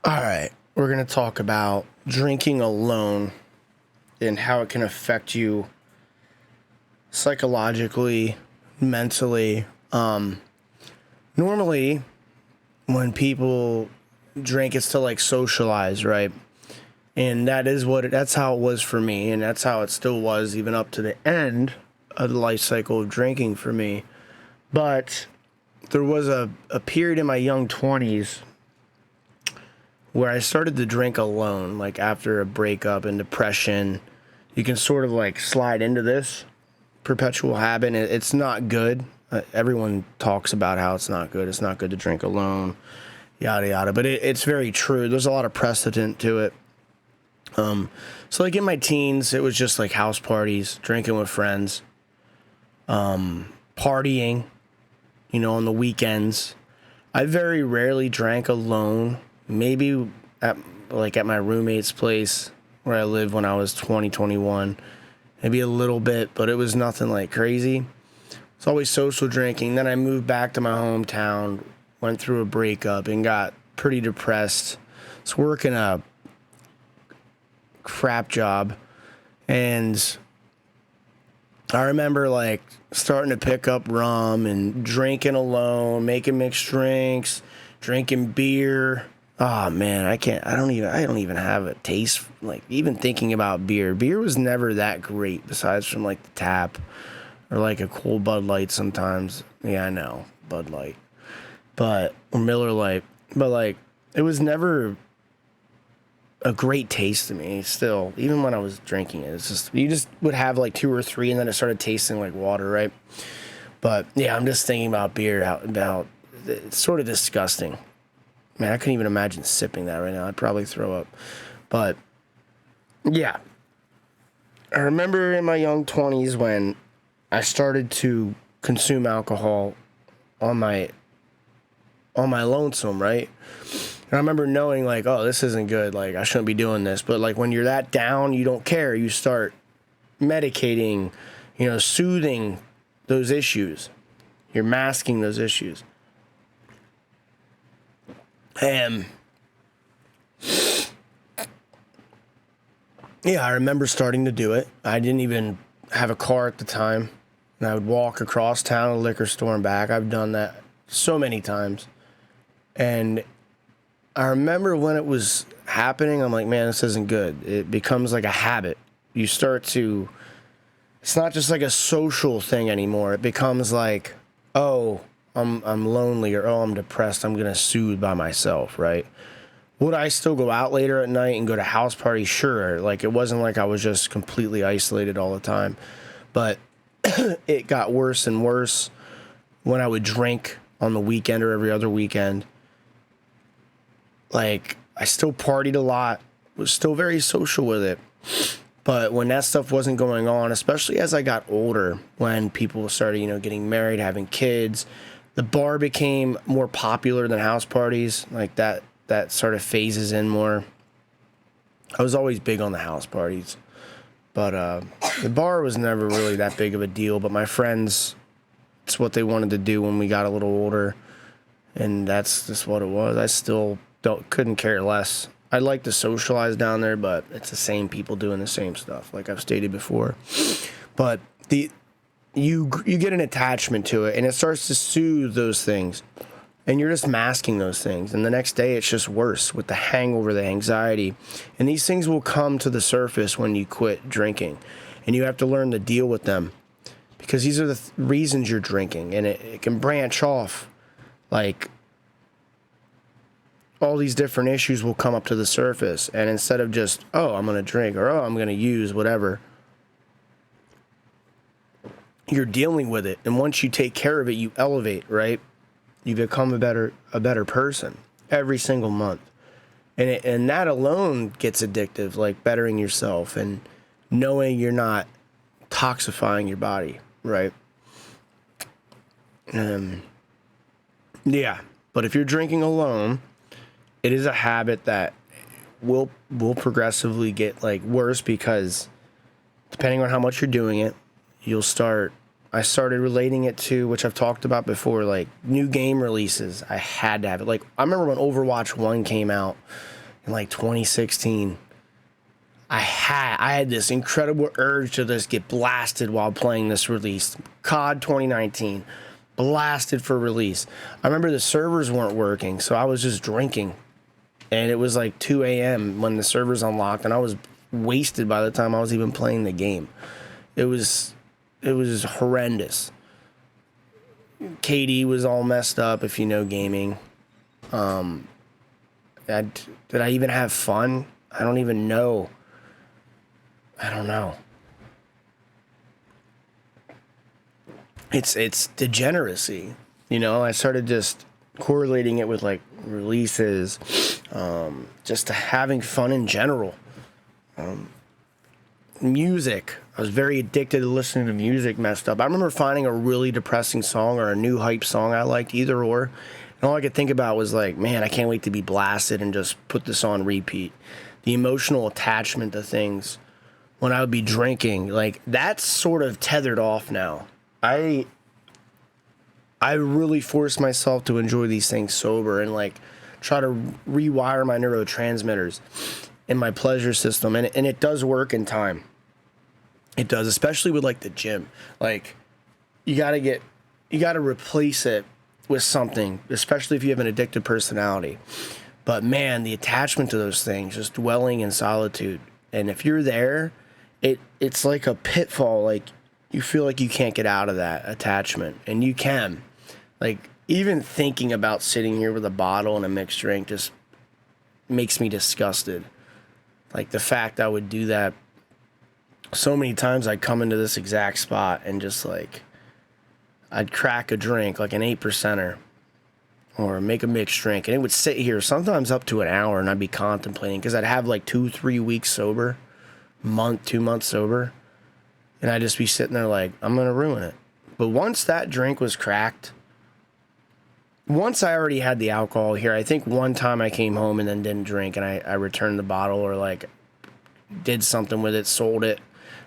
All right, we're going to talk about drinking alone and how it can affect you psychologically, mentally. Normally, when people drink, it's to like socialize, right? And that's how it was for me, and that's how it still was even up to the end of the life cycle of drinking for me. But there was a period in my young 20s where I started to drink alone, like after a breakup and depression. You can sort of like slide into this perpetual habit. It's not good. Everyone talks about how it's not good. It's not good to drink alone, yada yada. But it's very true. There's a lot of precedent to it. So like in my teens, it was just like house parties, drinking with friends, partying, on the weekends. I very rarely drank alone. Maybe at my roommate's place where I lived when I was 21. Maybe a little bit, but it was nothing like crazy. It's always social drinking. Then I moved back to my hometown, went through a breakup, and got pretty depressed. I was working a crap job, and I remember like starting to pick up rum and drinking alone, making mixed drinks, drinking beer. Oh man, I don't even have a taste, like even thinking about beer. Beer was never that great besides from like the tap or like a cool Bud Light sometimes. Yeah, I know, Bud Light. Or Miller Lite. But like it was never a great taste to me still, even when I was drinking it. It's just you just would have like two or three and then it started tasting like water, right? But yeah, I'm just thinking about beer about it's sort of disgusting. Man, I couldn't even imagine sipping that right now. I'd probably throw up. But yeah, I remember in my young 20s when I started to consume alcohol on my lonesome, right? And I remember knowing like, oh, this isn't good. Like I shouldn't be doing this. But like when you're that down, you don't care. You start medicating, soothing those issues. You're masking those issues. And yeah, I remember starting to do it. I didn't even have a car at the time. And I would walk across town to the liquor store and back. I've done that so many times. And I remember when it was happening, I'm like, man, this isn't good. It becomes like a habit. You start to, it's not just like a social thing anymore. It becomes like, oh, I'm lonely, or oh, I'm depressed. I'm gonna soothe by myself, right? Would I still go out later at night and go to house parties? Sure. Like it wasn't like I was just completely isolated all the time, but it got worse and worse when I would drink on the weekend or every other weekend. Like I still partied a lot, was still very social with it. But when that stuff wasn't going on, especially as I got older, when people started, getting married, having kids, the bar became more popular than house parties. Like that sort of phases in more. I was always big on the house parties, but the bar was never really that big of a deal. But my friends, it's what they wanted to do when we got a little older, and that's just what it was. I still couldn't care less. I'd like to socialize down there, but it's the same people doing the same stuff, like I've stated before. But you get an attachment to it, and it starts to soothe those things, and you're just masking those things. And the next day, it's just worse with the hangover, the anxiety, and these things will come to the surface when you quit drinking, and you have to learn to deal with them because these are the reasons you're drinking, and it can branch off like. All these different issues will come up to the surface. And instead of just, oh, I'm going to drink or, oh, I'm going to use whatever, you're dealing with it. And once you take care of it, you elevate, right? You become a better person every single month. And that alone gets addictive, like bettering yourself and knowing you're not toxifying your body, right? Yeah. But if you're drinking alone, it is a habit that will progressively get like worse because depending on how much you're doing it, you'll start I started relating it to, which I've talked about before, like new game releases. I had to have it. Like, I remember when Overwatch 1 came out in like 2016. I had this incredible urge to just get blasted while playing this release. COD 2019, blasted for release. I remember the servers weren't working, so I was just drinking. And it was like 2 a.m. when the servers unlocked, and I was wasted by the time I was even playing the game. It was horrendous. KD was all messed up, if you know gaming. Did I even have fun? I don't even know. I don't know. It's degeneracy. You know, I started just correlating it with like releases, just to having fun in general. Music. I was very addicted to listening to music messed up. I remember finding a really depressing song or a new hype song I liked, either or. And all I could think about was like, man, I can't wait to be blasted and just put this on repeat. The emotional attachment to things when I would be drinking, like that's sort of tethered off now. I really force myself to enjoy these things sober and like try to rewire my neurotransmitters in my pleasure system. And it does work in time. It does, especially with like the gym. Like you got to replace it with something, especially if you have an addictive personality. But man, the attachment to those things, just dwelling in solitude. And if you're there, it's like a pitfall. Like you feel like you can't get out of that attachment, and you can. Like even thinking about sitting here with a bottle and a mixed drink just makes me disgusted. Like the fact I would do that so many times. I'd come into this exact spot and just like I'd crack a drink, like an 8%er, or make a mixed drink, and it would sit here sometimes up to an hour, and I'd be contemplating because I'd have like 2-3 weeks sober, 2 months sober, and I'd just be sitting there like, I'm gonna ruin it. But once that drink was cracked, once I already had the alcohol here, I think one time I came home and then didn't drink, and I returned the bottle or like did something with it, sold it.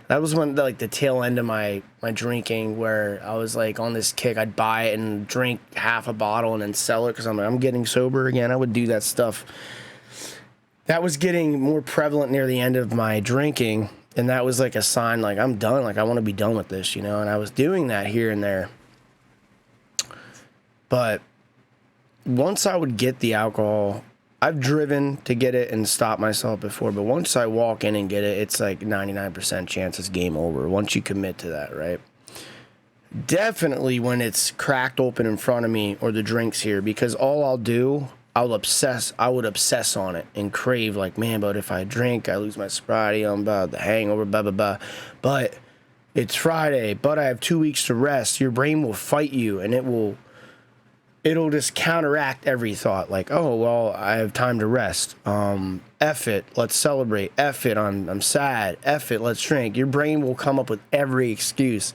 That was when like the tail end of my drinking, where I was like on this kick. I'd buy it and drink half a bottle and then sell it because I'm getting sober again. I would do that stuff. That was getting more prevalent near the end of my drinking, and that was like a sign like I'm done. Like I want to be done with this, you know. And I was doing that here and there. But once I would get the alcohol, I've driven to get it and stop myself before, but once I walk in and get it, it's like 99% chance it's game over once you commit to that, right? Definitely when it's cracked open in front of me or the drink's here, because all I'll do, I would obsess on it and crave like, man, but if I drink, I lose my sobriety, I'm about the hangover, blah, blah, blah. But it's Friday, but I have 2 weeks to rest. Your brain will fight you, and it'll just counteract every thought. Like, oh, well, I have time to rest. F it, let's celebrate. F it, I'm sad. F it, let's drink. Your brain will come up with every excuse,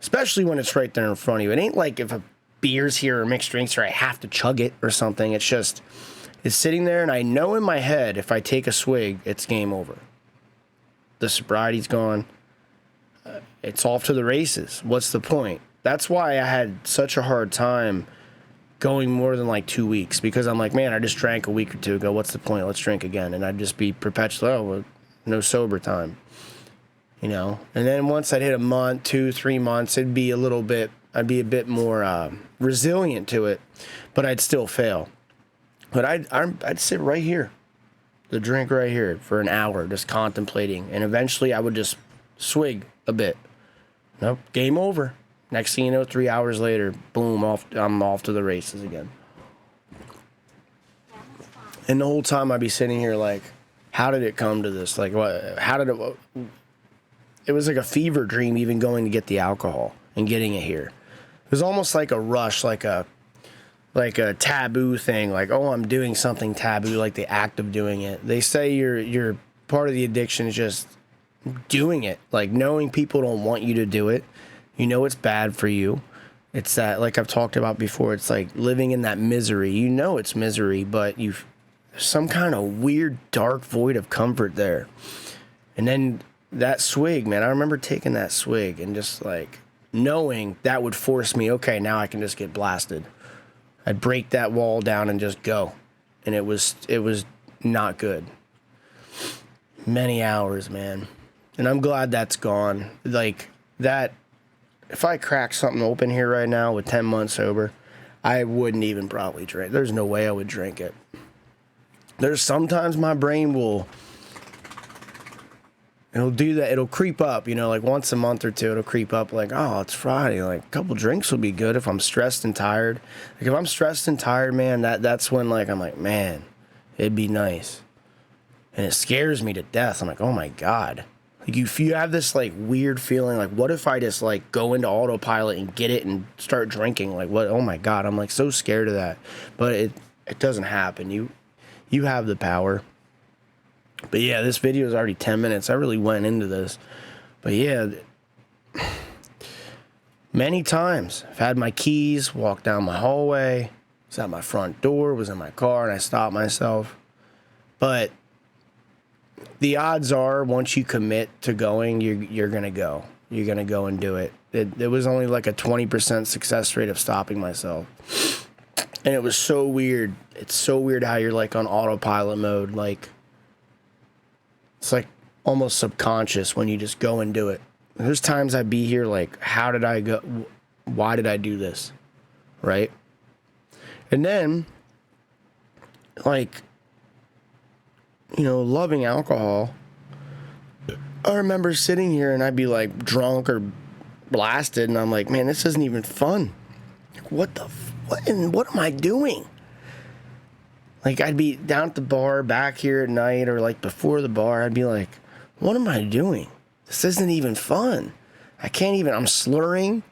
especially when it's right there in front of you. It ain't like if a beer's here or mixed drinks or I have to chug it or something. It's just, it's sitting there, and I know in my head if I take a swig, it's game over. The sobriety's gone. It's off to the races. What's the point? That's why I had such a hard time going more than like 2 weeks, because I'm like, man, I just drank a week or two ago. What's the point? Let's drink again. And I'd just be perpetually, oh, well, no sober time, you know? And then once I'd hit a month, 2-3 months, I'd be a bit more resilient to it, but I'd still fail. But I'd sit right here, the drink right here for an hour, just contemplating. And eventually I would just swig a bit. Nope, game over. Next thing you know, 3 hours later, boom, I'm off to the races again. And the whole time I'd be sitting here like, how did it come to this? Like, what? How did it? It was like a fever dream, even going to get the alcohol and getting it here. It was almost like a rush, like a taboo thing. Like, oh, I'm doing something taboo, like the act of doing it. They say you're part of the addiction is just doing it, like knowing people don't want you to do it. You know it's bad for you. It's that, like I've talked about before, it's like living in that misery. You know it's misery, but there's some kind of weird, dark void of comfort there. And then that swig, man, I remember taking that swig and just like knowing that would force me, okay, now I can just get blasted. I'd break that wall down and just go. And it was not good. Many hours, man. And I'm glad that's gone. Like, that, if I crack something open here right now with 10 months sober, I wouldn't even probably drink. There's no way I would drink it. There's sometimes my brain it'll do that. It'll creep up, like once a month or two, it'll creep up like, oh, it's Friday. Like, a couple drinks will be good if I'm stressed and tired. Like, if I'm stressed and tired, man, that's when, like, I'm like, man, it'd be nice. And it scares me to death. I'm like, oh, my God. Like, if you have this, like, weird feeling, like, what if I just, like, go into autopilot and get it and start drinking? Like, what? Oh, my God. I'm, like, so scared of that. But it doesn't happen. You have the power. But yeah, this video is already 10 minutes. I really went into this. But yeah, many times I've had my keys, walked down my hallway, was at my front door, was in my car, and I stopped myself. But the odds are, once you commit to going, you're going to go. You're going to go and do it. It was only like a 20% success rate of stopping myself. And it was so weird. It's so weird how you're like on autopilot mode. Like, it's like almost subconscious when you just go and do it. There's times I'd be here like, how did I go? Why did I do this? Right? And then, like, loving alcohol, I remember sitting here and I'd be like drunk or blasted and I'm like, man, this isn't even fun. What am I doing? Like, I'd be down at the bar, back here at night, or like before the bar, I'd be like, what am I doing? This isn't even fun. I'm slurring.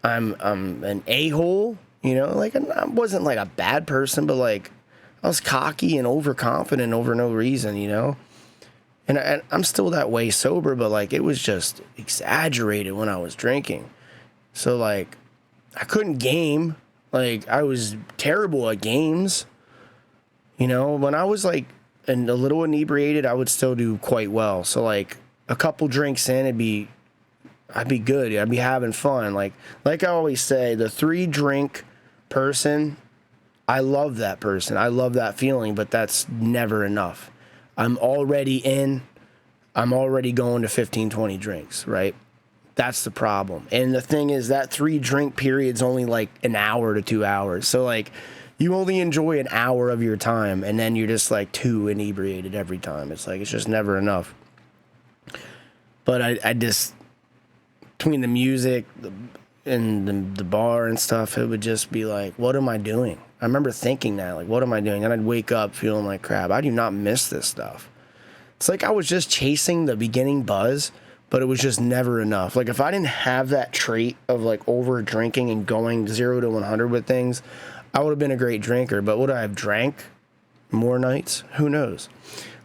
I'm an a-hole, like, I wasn't like a bad person, but like, I was cocky and overconfident over no reason, And I'm still that way sober, but like, it was just exaggerated when I was drinking. So like, I couldn't game. Like, I was terrible at games. When I was like a little inebriated, I would still do quite well. So like a couple drinks in, I'd be good. I'd be having fun. Like I always say, the 3-drink person, I love that person. I love that feeling, but that's never enough. I'm already in. I'm already going to 15, 20 drinks, right? That's the problem. And the thing is, that 3-drink period's only like an hour to 2 hours. So like, you only enjoy an hour of your time, and then you're just like too inebriated every time. It's like, it's just never enough. But I just, between the music and the bar and stuff, it would just be like, what am I doing? I remember thinking that, like, what am I doing? And I'd wake up feeling like crap. I do not miss this stuff. It's like I was just chasing the beginning buzz, but it was just never enough. Like, if I didn't have that trait of like over drinking and going 0 to 100 with things, I would have been a great drinker. But would I have drank more nights? Who knows?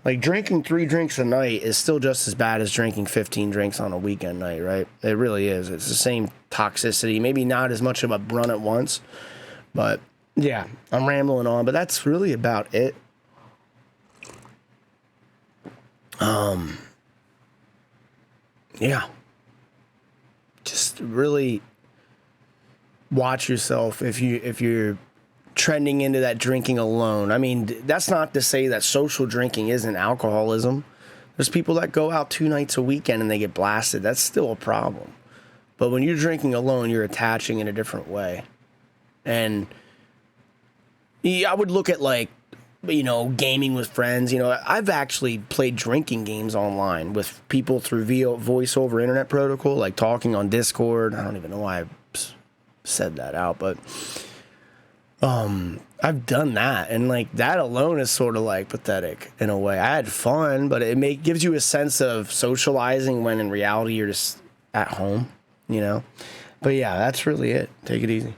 Like, drinking 3 drinks a night is still just as bad as drinking 15 drinks on a weekend night, right? It really is. It's the same toxicity. Maybe not as much of a run at once. But, yeah, I'm rambling on. But that's really about it. Yeah. Just really watch yourself if you're trending into that drinking alone. I mean, that's not to say that social drinking isn't alcoholism. There's people that go out 2 nights a weekend and they get blasted. That's still a problem. But when you're drinking alone, you're attaching in a different way. And I would look at like, gaming with friends. I've actually played drinking games online with people through voice over internet protocol, like talking on Discord. I don't even know why I said that out, but I've done that, and like that alone is sort of like pathetic in a way. I had fun, but it gives you a sense of socializing when in reality you're just at home, But yeah, that's really it. Take it easy.